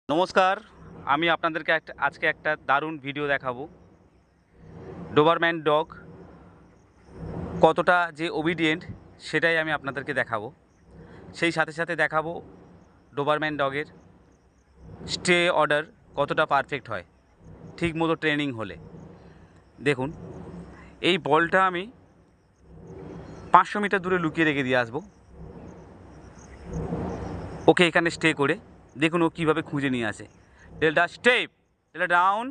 নমস্কার। আমি আপনাদেরকে আজকে একটা দারুণ ভিডিও দেখাবো। ডোবারম্যান ডগ কতটা যে ওবিডিয়েন্ট সেটাই আমি আপনাদেরকে দেখাবো। সেই সাথে সাথে দেখাবো ডোবারম্যান ডগের স্টে অর্ডার কতটা পারফেক্ট হয় ঠিক মতো ট্রেনিং হলে। দেখুন, এই বলটা আমি 500 মিটার দূরে লুকিয়ে রেখে দিয়ে আসবো ওকে এখানে স্টে করে। দেখুন ও কীভাবে খুঁজে নিয়ে আসে। Delta step, delta down,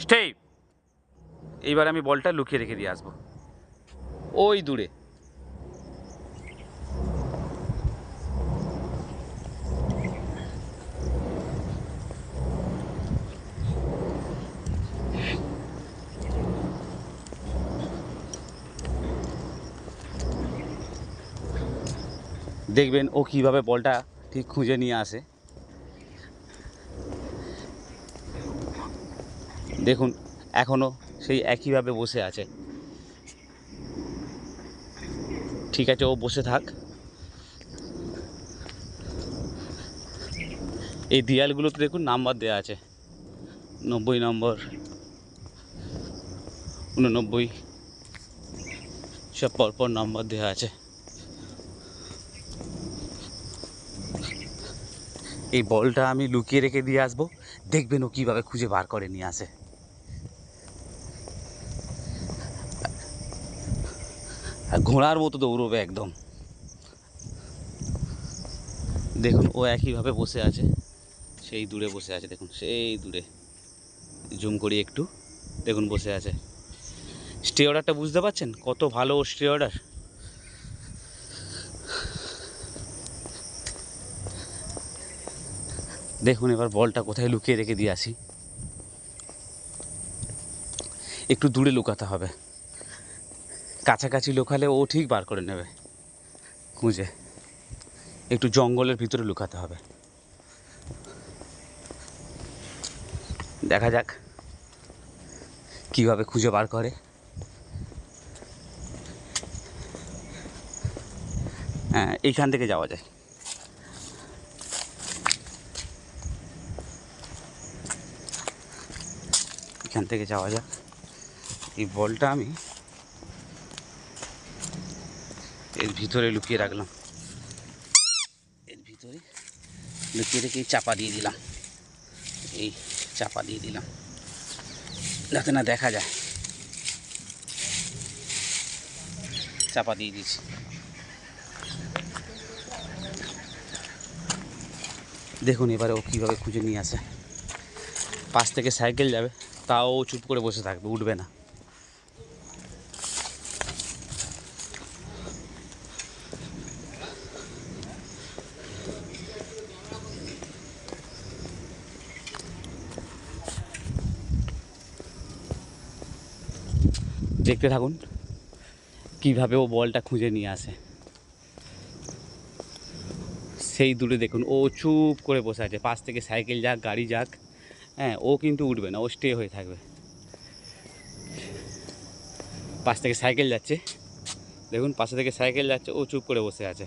step. এইবার আমি বলটা লুকিয়ে রেখে দিয়ে আসবো ওই দূরে। দেখবেন ও কীভাবে বলটা ঠিক খুঁজে নিয়ে আসে। দেখুন এখনও সেই একইভাবে বসে আছে। ঠিক আছে, ও বসে থাক। এই দেয়ালগুলোতে দেখুন নাম্বার দেওয়া আছে, 90 নম্বর, 89, সব পরপর নম্বর দেওয়া আছে। এই বলটা আমি লুকিয়ে রেখে দিয়ে আসবো, দেখবেন ও কীভাবে খুঁজে বার করে নিয়ে আসে। আর ঘোড়ার মতো দৌড়বে একদম। দেখুন ও একইভাবে বসে আছে, সেই দূরে বসে আছে। দেখুন সেই দূরে, জুম করি একটু, দেখুন বসে আছে। স্টে অর্ডারটা বুঝতে পারছেন কত ভালো স্টে অর্ডার। দেখুন এবার বলটা কোথায় লুকিয়ে রেখে দিয়ে আসি। একটু দূরে লুকাতে হবে, কাছাকাছি লুকালে ও ঠিক বার করে নেবে খুঁজে। একটু জঙ্গলের ভিতরে লুকাতে হবে। দেখা যাক কীভাবে খুঁজে বার করে। হ্যাঁ, এইখান থেকে যাওয়া যায়। এখান থেকে যাওয়া যাক। এই বলটা আমি এর ভিতরে লুকিয়ে রাখলাম, এর ভিতরে লুকিয়ে রেখে চাপা দিয়ে দিলাম। এই চাপা দিয়ে দিলাম যাতে না দেখা যায়। চাপা দিয়ে দিয়েছি। দেখুন এবারে ও কীভাবে খুঁজে নিয়ে আসে। পাশ থেকে সাইকেল যাবে, তাও চুপ করে বসে থাকবে, উঠবে না। দেখতে থাকুন কীভাবে ও বলটা খুঁজে নিয়ে আসে। সেই দূরে দেখুন ও চুপ করে বসে আছে, পাশ থেকে সাইকেল যাক, গাড়ি যাক, হ্যাঁ ও কিন্তু উঠবে না, ও স্টে হয়ে থাকবে। পাশ থেকে সাইকেল যাচ্ছে, দেখুন পাশে থেকে সাইকেল যাচ্ছে, ও চুপ করে বসে আছে।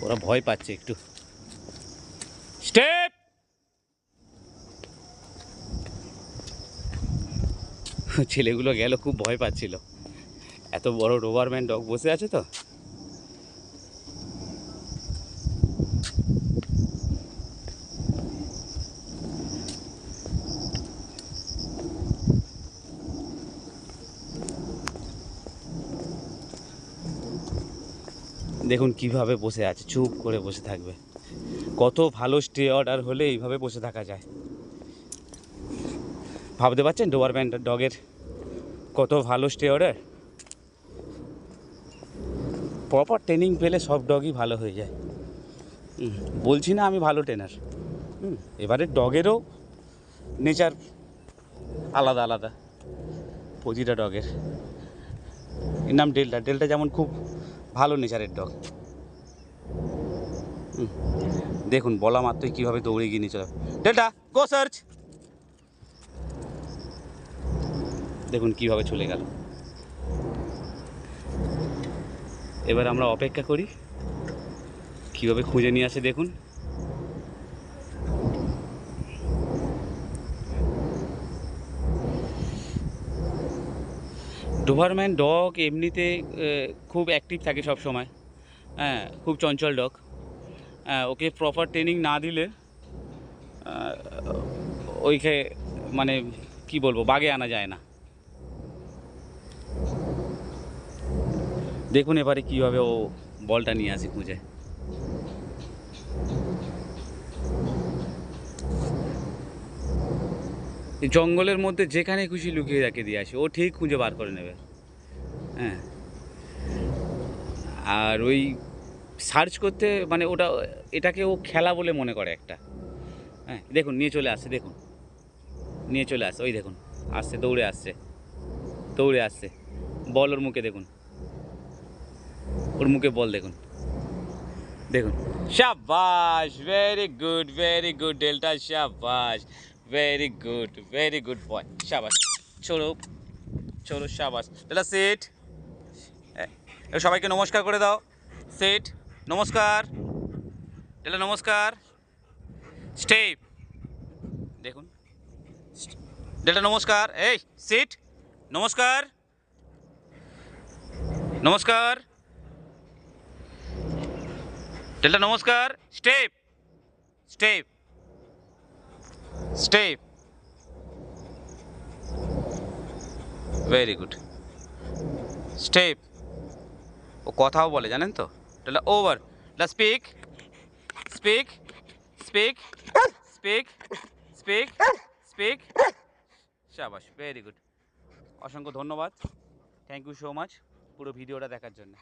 ওরা ভয় পাচ্ছে একটু। স্টেপ। ছেলেগুলো গেল, খুব ভয় পাচ্ছিল, এত বড় ডোবারম্যান ডগ বসে আছে তো। দেখুন কিভাবে বসে আছে, চুপ করে বসে থাকবে। কত ভালো স্টে অর্ডার হলে এইভাবে বসে থাকা যায়। ভাবতে পারছেন ডোবারম্যান ডগের কত ভালো স্টে অর্ডার। প্রপার ট্রেনিং পেলে সব ডগই ভালো হয়ে যায়। বলছি না আমি ভালো ট্রেনার। এবারে ডগেরও নেচার আলাদা আলাদা, প্রতিটা ডগের। এর নাম ডেল্টা। ডেল্টা যেমন খুব ভালো নেচারের ডগ। দেখুন বলা মাত্রই কীভাবে দৌড়ে গিয়ে নিয়ে চলে। ডেল্টা গো সার্চ। দেখুন কিভাবে চলে গেল। এবার আমরা অপেক্ষা করি কিভাবে খুঁজে নিয়ে আসে। দেখুন ডোবারম্যান ডগ এমনিতে খুব অ্যাক্টিভ থাকে সব সময়, হ্যাঁ, খুব চঞ্চল ডগ। ওকে প্রপার ট্রেনিং না দিলে ওইকে মানে কি বলবো, বাগে আনা যায় না। দেখুন এবারে কীভাবে ও বলটা নিয়ে আসে খুঁজে। এই জঙ্গলের মধ্যে যেখানে খুশি লুকিয়ে রেখে দিয়ে আসে, ও ঠিক খুঁজে বার করে নেবে। হ্যাঁ, আর ওই সার্চ করতে মানে ওটা, এটাকে ও খেলা বলে মনে করে একটা। হ্যাঁ দেখুন নিয়ে চলে আসছে, দেখুন নিয়ে চলে আসছে, ওই দেখুন আসছে, দৌড়ে আসছে, দৌড়ে আসছে। বল ওর মুখে দেখুন, ওর মুখে বল দেখুন, দেখুন। শাবাশ, ভেরি গুড ডেল্টা, শাবাশ, ভেরি গুড বয়, শাবাশ। চলো চলো, শাবাশ ডেল্টা, সিট। সবাইকে নমস্কার করে দাও, সিট, নমস্কার ডেল্টা, নমস্কার, স্টেপ। দেখুন ডেল্টা নমস্কার, এই সিট, নমস্কার, নমস্কার ডেল্টা, নমস্কার, step, step, step, very good, step. ও কথাও বলে জানেন তো। Delta over, Delta speak, speak, speak, speak, speak, speak, শাবাশ, ভেরি গুড। অসংখ্য ধন্যবাদ, থ্যাংক ইউ সো মাচ পুরো ভিডিওটা দেখার জন্য।